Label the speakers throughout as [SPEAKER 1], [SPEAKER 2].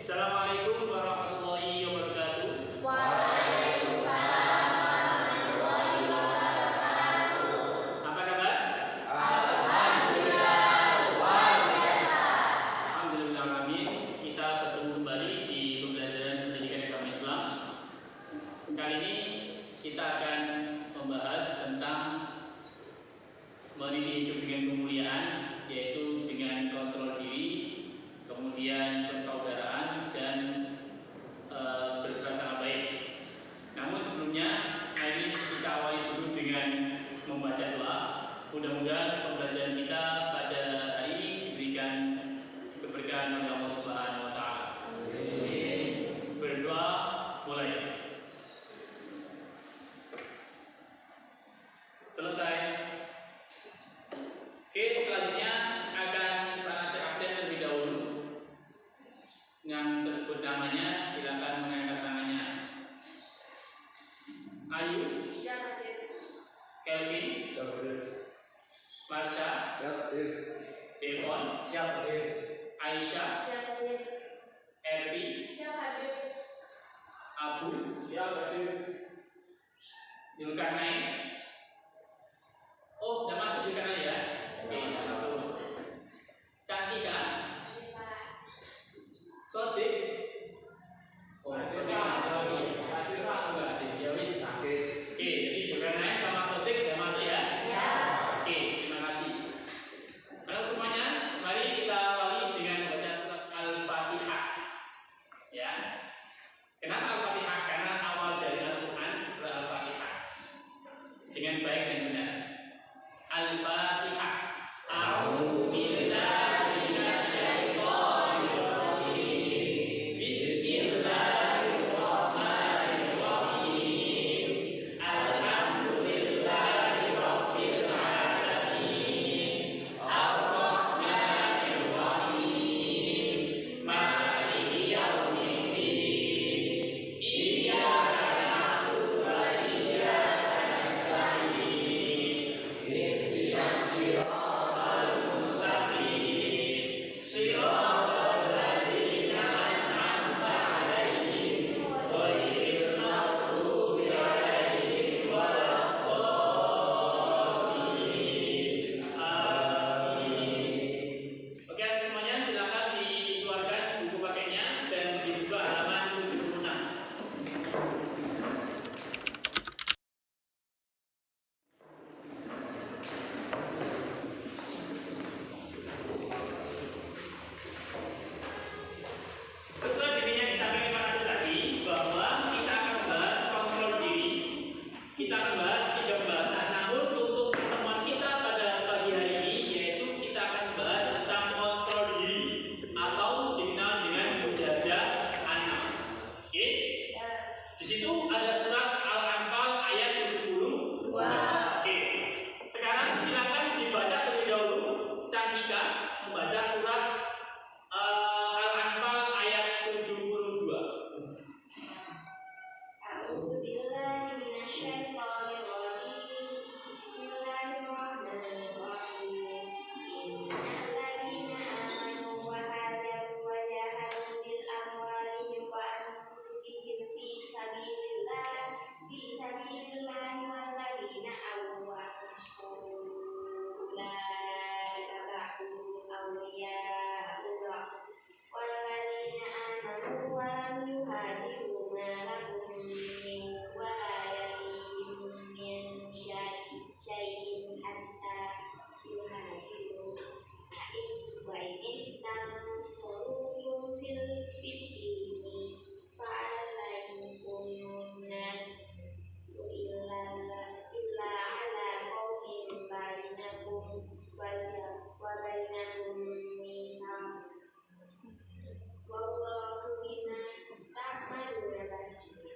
[SPEAKER 1] Assalamualaikum warahmatullahi wabarakatuh.
[SPEAKER 2] Waalaikumsalam warahmatullahi wabarakatuh.
[SPEAKER 1] Apa kabar?
[SPEAKER 2] Alhamdulillah luar biasa.
[SPEAKER 1] Alhamdulillah amin. Kita bertemu kembali di pembelajaran pendidikan agama Islam. Kali ini kita akan membahas tentang meniti hidup dengan kemuliaan, yaitu dengan kontrol diri, kemudian persaudaraan dan berprasangka baik. Namun sebelumnya, hari ini kita awali dulu dengan membaca doa. Mudah-mudahan pembelajaran kita pada hari ini diberikan keberkahan oleh Allah Subhanahu wa taala. Berdoa mulai. Selesai. Oke, selanjutnya akan Pak Nasir absen terlebih dahulu. Yang tersebut namanya, silakan mengangkat tangannya. Ayu, Kelvin, Marsha, Devon, Aisyah, Ervi, Abu, Zulkarnain. Oh, udah masuk Zulkarnain ya? Oke, masuk. Cantika, Sodik. Oh, Sodik enggak, ya wis. Oke, jadi Zulkarnain sama Sodik udah masuk ya?
[SPEAKER 2] Ya.
[SPEAKER 1] Oke, terima kasih. Halo semuanya, mari kita awali dengan membaca surat Al-Fatihah. Ya. Kenapa Al-Fatihah? Karena awal dari Al-Quran surat Al-Fatihah. Dengan baik dan benar. Al-Fatihah. A'udzu billahi minasyaitonir rajim. Bismillahirrahmanirrahim. Alhamdulillahi rabbil alamin. Ar-Rahmanir Rahim. Maliki yaumiddin. Iyyaka na'budu wa iyyaka nasta'in. Ihdinas siratal mustaqim. Siratal ladzina an'amta 'alaihim ghairil maghdubi 'alaihim waladdallin. Amin. Oke, semuanya silakan dikeluarkan buku pakainya dan dibuka halaman 76. Sesuai dengan yang disampaikan Pak Nasir tadi, bahwa kita akan membahas kontrol diri, kita akan membahas 3 pembahasan. Namun untuk pertemuan kita pada pagi hari ini, yaitu kita akan membahas tentang kontrol diri atau dikenal dengan mujahadah an-nafs. Oke? Di situ ada surat Al-Anfal ayat 70. Oke. Sekarang silakan dibaca terlebih dahulu. Cantika membaca surat Al-Anfal ayat 72.
[SPEAKER 2] A'udzu billahi minasyaitonir rajim. Bismillahirrahmanirrahim. Innal ladzina amanu wa hajaru wa jahadu bil amwalihim wa anfusihim fi sabilillahi wal ladzina awaw wa ansaru ulaika ba'duhum awliya'u ba'd. Walladzina amanu wa lam yuhajiru ma lakum min walayatihim min syai'in hatta yuhajiru wa in istansurukum fil dini fa'alaikum nasru illa ala qaumin bainakum wa bainahum mitsaq. Wallahu bima ta'maluna basir.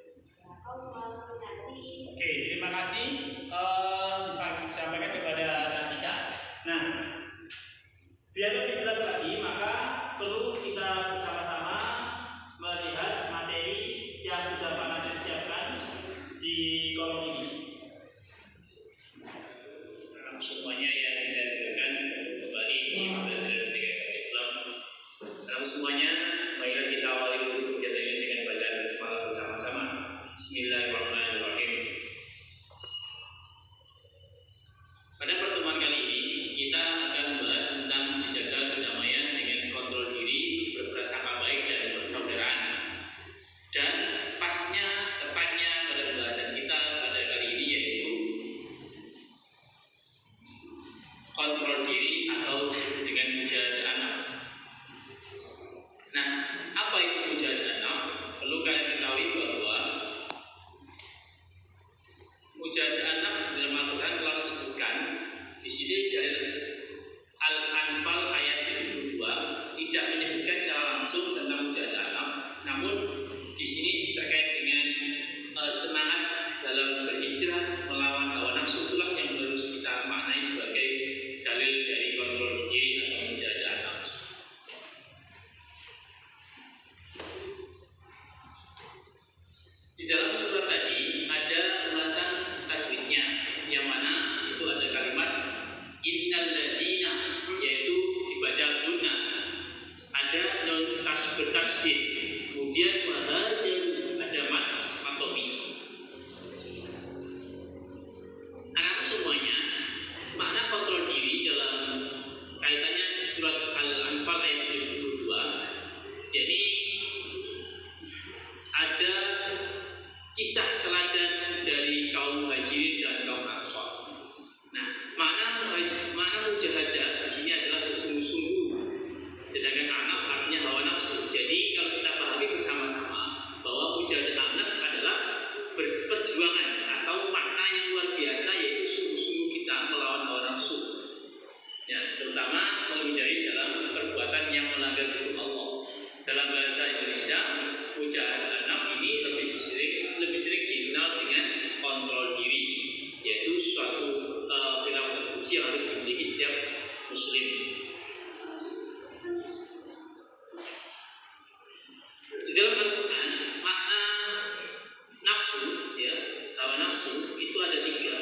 [SPEAKER 2] Allahu karim.
[SPEAKER 1] Oke, terima kasih disampaikan kepada Cantika. Nah, biar lebih jelas lagi, maka perlu kita bersama-sama melihat materi yang sudah Pak Nasir siapkan di kolom ini. Semuanya yang saya berikan kembali di pembelajaran pendidikan Islam. Semuanya, marilah kita awali kontrol diri atau dengan mujahadah nafs. Nah, apa itu mujahadah nafs? Perlu kalian ketahui bahwa mujahadah nafs dalam Al-Quran telah disebutkan di sini dari Al-Anfal ayat 72 tidak menyebutkan secara langsung tentang mujahadah nafs, namun di sini terkait dengan semangat dalam berhijrah melawan hawa nafsu, itulah yang harus kita maknai sebagai dalil dari kontrol diri atau mujahadah nafs. Di dalam surat tadi ada ulasan tajwidnya, yang mana itu ada kalimat innal ladina, yaitu dibaca guna, ada nun bertasydid, kemudian wahajaru ada mat matomi. Anak semuanya makna kontrol diri dalam kaitannya surat Al-Anfal ayat 72. Jadi ada kisah teladan dari kaum Muhajirin dan kaum Ansor. Nah, makna mujahadah di sini adalah bersungguh-sungguh. Sedangkan anaf artinya hawa nafsu. Jadi kalau kita pahami bersama-sama bahwa mujahadah nafs adalah perjuangan atau makna yang luar biasa, yaitu sungguh-sungguh kita melawan hawa nafsu. Ya, terutama menghindari dalam perbuatan yang melanggar hukum Allah. Dalam bahasa Indonesia, mujahadah nafs ini lebih sering dikenal dengan kontrol diri, yaitu suatu perilaku terpuji yang harus dimiliki setiap muslim. Di dalam Al-Quran, makna nafsu, ya, hawa nafsu itu ada 3.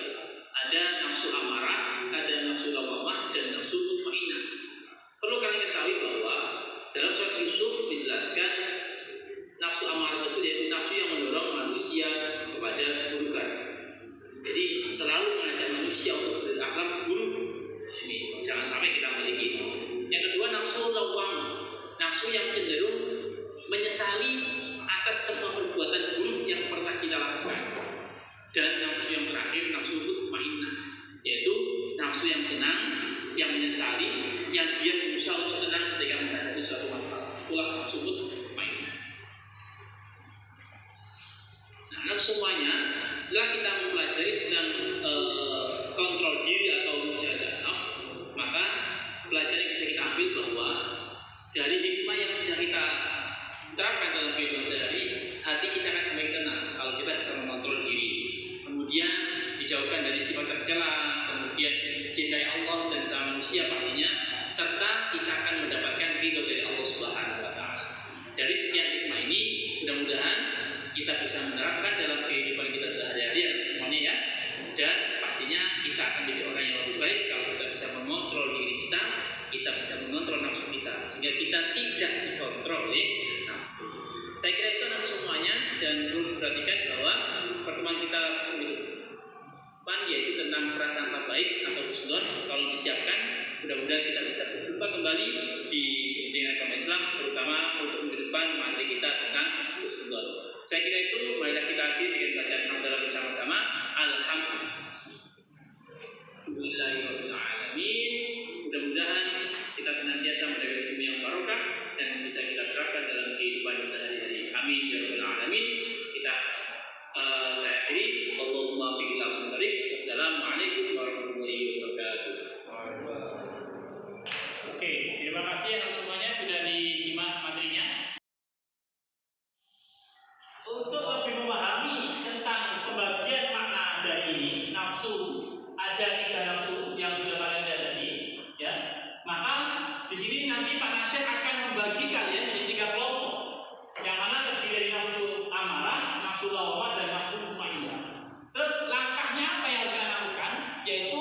[SPEAKER 1] Ada nafsu amarah, ada nafsu lawamah, dan nafsu mutmainnah. Perlu kalian ketahui bahwa dalam surat Yusuf dijelaskan nafsu amarah itu yaitu nafsu yang mendorong manusia kepada keburukan. Jadi selalu mengajak manusia untuk berakhlak buruk. Ini jangan sampai kita miliki. Yang kedua, nafsu lawamah, nafsu yang cenderung menyesali atas semua perbuatan buruk yang pernah kita lakukan. Dan nafsu yang terakhir, nafsu mutmainnah, yaitu nafsu yang tenang, yang menyesali, yang dia berusaha untuk tenang ketika menghadapi suatu masalah. Itulah nafsu mutmainnah. Nah, semuanya setelah kita mempelajari tentang kontrol diri atau mujahadah nafs, maka pelajaran yang bisa kita ambil bahwa dari hikmah yang bisa kita terapkan dalam kehidupan sehari, hati kita akan semakin tenang kalau kita bisa mengontrol diri. Kemudian dijauhkan dari sifat tercela, kemudian dicintai Allah dan sesama manusia pastinya, serta kita akan mendapatkan ridho dari Allah Subhanahu wa Ta'ala. Dari sekian hikmah ini, mudah-mudahan kita bisa menerapkan dalam kehidupan kita sehari-hari semuanya, ya. Dan pastinya kita akan jadi orang yang lebih baik kalau kita bisa mengontrol diri kita bisa mengontrol nafsu kita, sehingga kita tidak dikontrol oleh nafsu. Saya kira itu anak semuanya, dan perlu diperhatikan bahwa pertemuan kita depan yaitu tentang prasangka baik atau husnuzon. Kalau disiapkan, mudah-mudahan kita bisa berjumpa kembali di bimbingan agama Islam, terutama untuk minggu depan materi kita tentang husnuzon. Saya kira itu, marilah kita akhiri dengan bacaan hamdalah bersama-sama. Alhamdulillahirrahmanirrahim. Mudah-mudahan kita senantiasa menjaga ilmu yang barokah dan bisa kita terapkan dalam kehidupan sehari-hari. Amin ya rabbal alamin. Saya akhiri. Allahumma fiqhil barik. Wassalamualaikum warahmatullahi wabarakatuh. Oke, terima kasih anak semuanya sudah disimak materinya. Untuk lebih memahami tentang pembagian makna dari nafsu, ada 3 nafsu yang sudah kalian lihat tadi, ya. Maka di sini nanti Pak Nasir akan membagi kalian menjadi 3 kelompok, yang mana terdiri dari nafsu amarah, nafsu lawamah, dan nafsu mutmainnah. Terus langkahnya apa yang harus kalian lakukan? Yaitu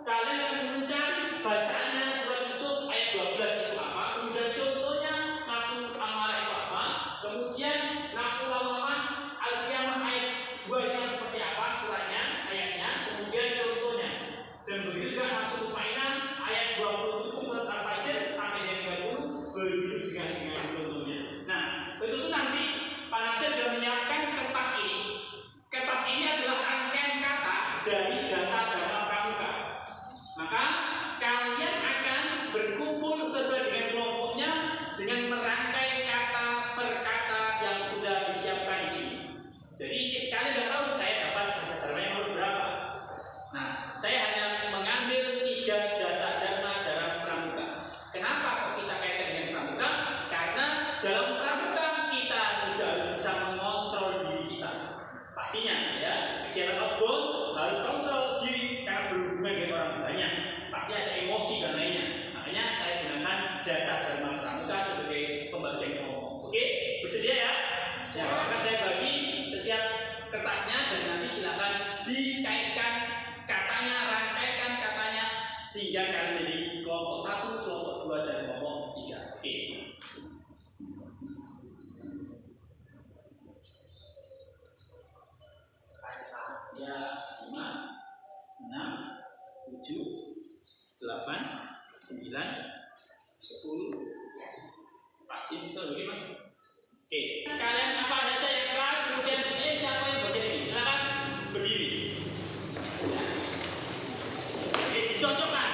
[SPEAKER 1] kalian akan mencari bacaannya surat Yusuf ayat 12 itu apa, kemudian contohnya nafsu amarah itu apa, kemudian nafsu lawamah Al-Qiyamah ayat 2 nya seperti apa suratnya, ayatnya, kemudian contohnya. Dan begitu juga nafsu mutmainnah ayat 27 surat Al-Fajr sampai yang 30 begitu juga dengan contohnya. sehingga kalian menjadi kelompok 1, kelompok 2, dan kelompok 3. Oke. Ya, 5, 6, 7, 8, 9, 10. Pasti betul, oke mas? Oke, kalian apa aja yang keras, kemudian siapa yang bagian ini? Silakan berdiri. Ya. Oke, dicocokkan.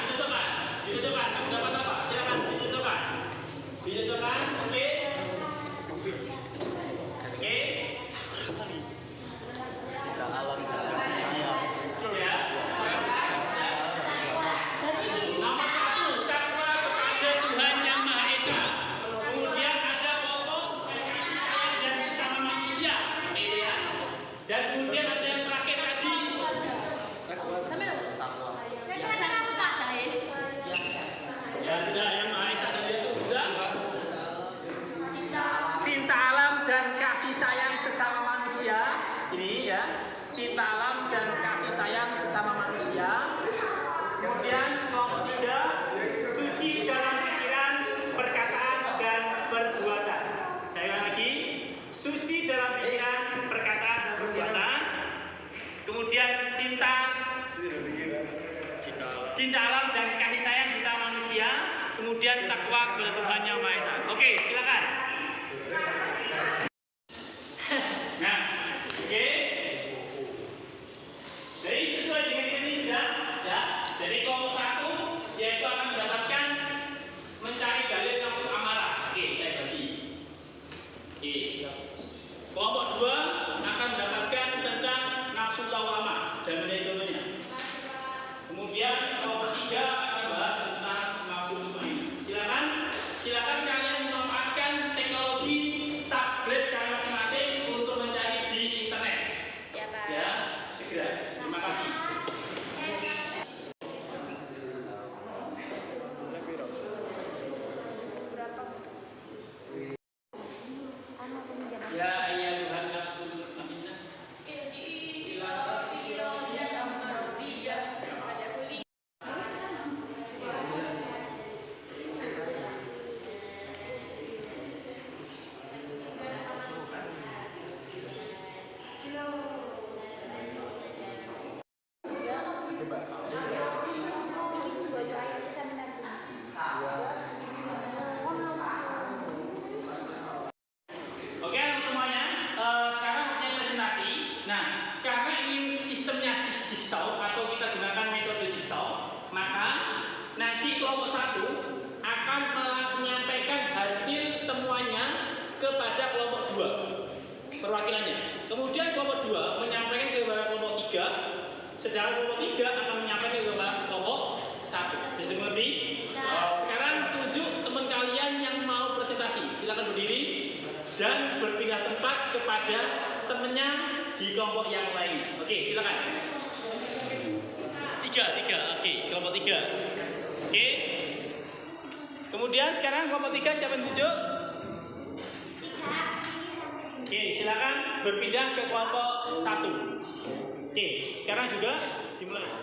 [SPEAKER 1] Kamu dapat apa? Silakan dicocokkan. Oke. Oke.
[SPEAKER 3] Cinta alam dan kasih sayang.
[SPEAKER 1] Ya. Nomor 1, takwa kepada Tuhan Yang Maha Esa. Kemudian ada pokok kasih sayang dan sesama manusia. Oke ya. Dan kemudian ada yang terakhir tadi. Ya sudah, Yang Maha Esa tadi itu sudah. Cinta alam dan kasih sayang sesama manusia. Ini ya. Cinta alam dan kasih sayang sesama manusia. Kemudian kelompok 3, suci dalam pikiran, perkataan, dan perbuatan. Saya ulang lagi, suci dalam pikiran, perkataan, dan perbuatan. Kemudian cinta alam dan kasih sayang sesama manusia. Kemudian takwa kepada Tuhan Yang Maha Esa. Oke, silakan. Nah, oke. Jadi sesuai dengan ini sudah, ya. Jadi kelompok 1 yaitu akan mendapatkan mencari dalil nafsu amarah. Oke, saya bagi. Oke. Kelompok 2 akan mendapatkan tentang nafsu lawamah dan menjadi contohnya. Kemudian kelompok 3 akan bahas tentang nafsu mutmainah. Silakan kalian memanfaatkan teknologi tablet kalian masing-masing untuk mencari di internet.
[SPEAKER 2] Ya, Pak.
[SPEAKER 1] Ya, segera. Terima kasih. Ya ayyuhan nafsul mutmainnah. Oke, semuanya. Sekarang punya presentasi. Nah, karena ini sistemnya jigsaw atau kita gunakan metode jigsaw, maka nanti kelompok 1 akan menyampaikan hasil temuannya kepada kelompok 2 perwakilannya. Kemudian kelompok 2 menyampaikan kepada kelompok 3, sedangkan kelompok 3 akan menyampaikan kepada kelompok 1. Bisa mengerti? Sekarang tunjuk teman kalian yang mau presentasi. Silakan berdiri dan berpindah tempat kepada temennya di kelompok yang lain. Oke, silakan. 3. Oke, kelompok 3. Oke. Kemudian sekarang kelompok 3 siapa yang tunjuk? Oke, silakan berpindah ke kelompok 1. Oke, sekarang juga dimulai.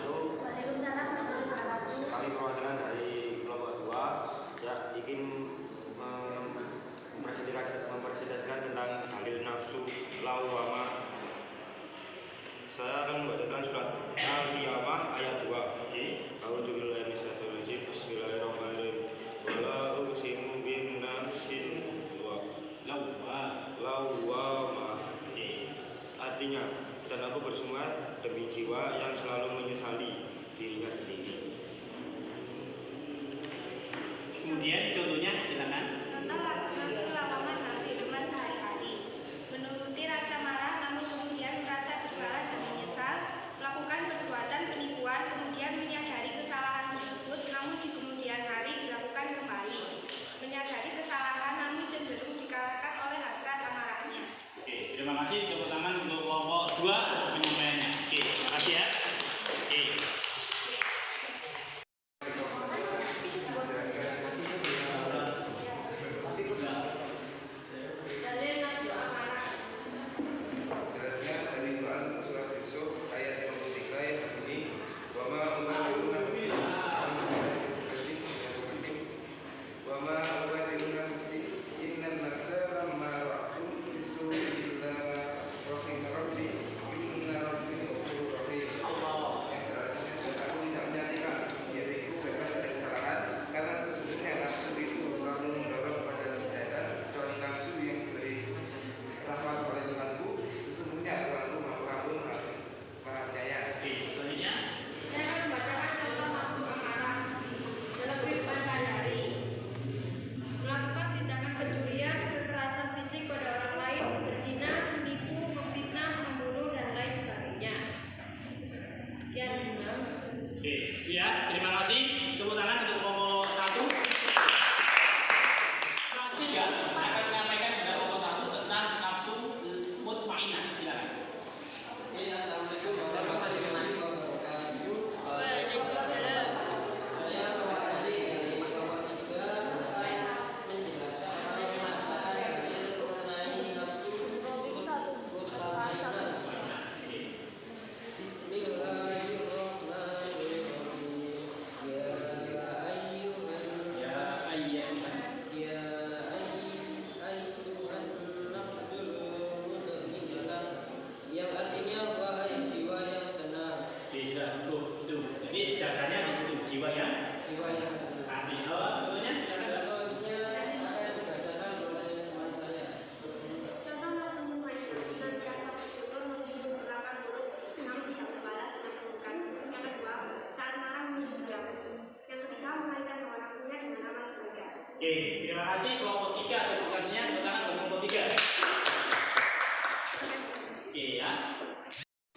[SPEAKER 3] Kami perwakilan dari kelompok 2 ya ingin mempresentasikan tentang dalil nafsu lawamah. Saya akan membacakan surat Al-Qiyamah ayat 2. A'udzubillahi minasyaitonir rajim. Bismillahirrahmanirrahim. Wala uqsimu bin nafsil lawwamah. Artinya, dan aku bersumpah demi jiwa yang selalu menyesali dirinya sendiri.
[SPEAKER 1] Kemudian contohnya silakan.
[SPEAKER 4] Contoh nafsu lawamah dalam kehidupan sehari-hari. Menuruti rasa marah namun kemudian merasa bersalah dan menyesal, melakukan perbuatan penipuan kemudian menyadari kesalahan tersebut namun di kemudian hari dilakukan kembali. Menyadari kesalahan namun cenderung dikalahkan oleh hasrat amarahnya.
[SPEAKER 1] Oke, terima kasih. Tepuk tangan untuk kelompok 2 atas penyampaiannya. Oke, terima kasih ya. Oke.
[SPEAKER 5] jiwa yang tenang.
[SPEAKER 1] Amin. Contohnya silakan.
[SPEAKER 5] Contohnya saya dibacakan oleh teman saya.
[SPEAKER 4] Contoh nafsu mutmainnah senantiasa bersyukur meskipun berlapan buruk, namun tidak membalas dengan keburukan. Yang kedua, saat marah menyuji yang nafsu. Yang ketiga, mengalihkan hawa nafsunya dengan amal kebaikan.
[SPEAKER 1] Oke, terima kasih kelompok 3 atau tugasnya pasangan kelompok 3. Oke ya.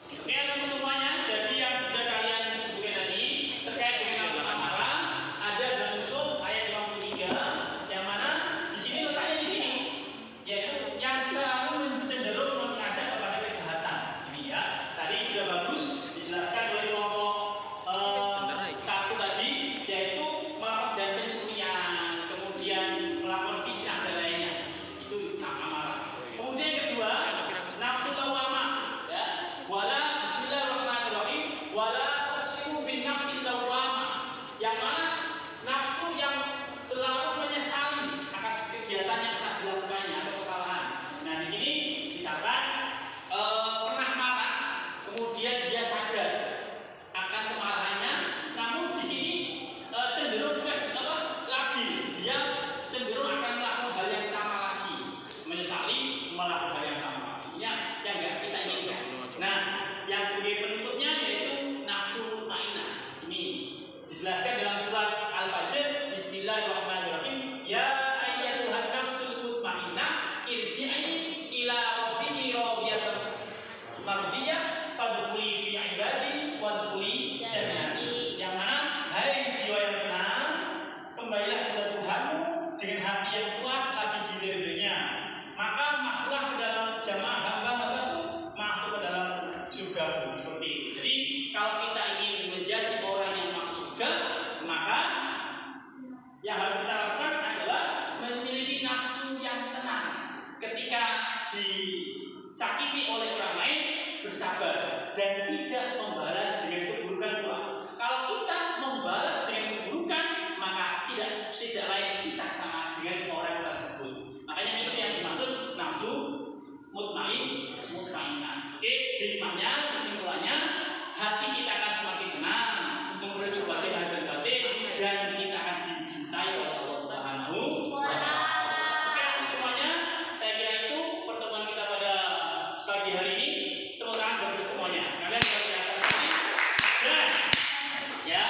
[SPEAKER 1] Oke teman semuanya, jadi yang sudah kalian sebutkan tadi terkait dengan nafsu amarah ada dalam usul ayat 53 yang mana di sini letaknya di sini, yaitu yang selalu cenderung mengajak kepada kejahatan. Ini ya, tadi sudah bagus dijelaskan oleh kelompok 1 tadi, yaitu melakukan dan pencurian, kemudian melakukan fitnah dan lainnya. Itu amarah. Kemudian yang kedua, nafsu lawamah, ya. Wala bismillahirrahmanirrahim, wala uqsimu bin nafsi lawamah. Yang mana nafsu yang selalu menyesali atas kegiatan yang telah dilakukannya atau kesalahan. Nah, di sini misalkan pernah marah, kemudian dia sadar akan kemarahannya, namun di sini cenderung labil, dia cenderung akan melakukan hal yang sama lagi, menyesali melakukan hal yang sama lagi. Ini yang enggak kita inginkan. Nah, yang sebagai penutupnya yaitu nafsu mutmainnah. Ini dijelaskan dalam surat Al-Fajr. Bismillahirrahmanirrahim. Ya ayyatuhan nafsul mutmainnah irji'i ila rabbiki radiyatan mardiyah fadkhuli fi ibadi wadkhuli jannati. Yang mana, hai jiwa yang tenang, kembalilah kepada Tuhanmu dengan hati yang puas lagi diridhoinya. Maka masuklah ke dalam jamaah hamba-hambaku, masuk ke dalam surga. Seperti itu. Jadi kalau kita ingin menjadi orang yang masuk surga, maka yang harus kita lakukan adalah memiliki nafsu yang tenang. Ketika disakiti oleh orang lain, bersabar dan tidak membalas dengan keburukan pula. Kalau kita membalas dengan keburukan, maka tidak lain kita sama dengan orang tersebut. Makanya itu yang dimaksud nafsu mutmainnah. Oke, hikmahnya, kesimpulannya, hati kita akan semakin tenang untuk berbuat baik dan batin, dan kita akan dicintai oleh Allah Subhanahu wa Ta'ala. Oke, semuanya, saya kira itu pertemuan kita pada pagi hari ini. Tepuk tangan bagi semuanya. Kalian sudah siap? Dan ya,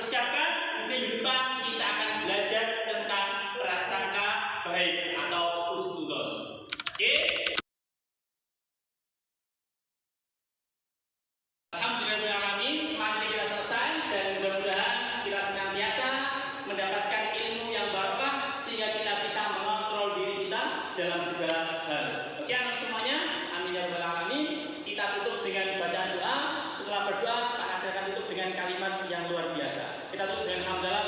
[SPEAKER 1] persiapkan nanti di depan kita akan belajar tentang prasangka baik atau husnudzon. Oke? Alhamdulillahirrahmanirrahim, materi kita selesai dan mudah-mudahan kita senantiasa mendapatkan ilmu yang barokah sehingga kita bisa mengontrol diri kita dalam segala hal. Oke, anak semuanya, amin ya rabbal alamin. Kita tutup dengan bacaan doa. Setelah berdoa, akan saya akan tutup dengan kalimat yang luar biasa. Kita tutup dengan hamdalah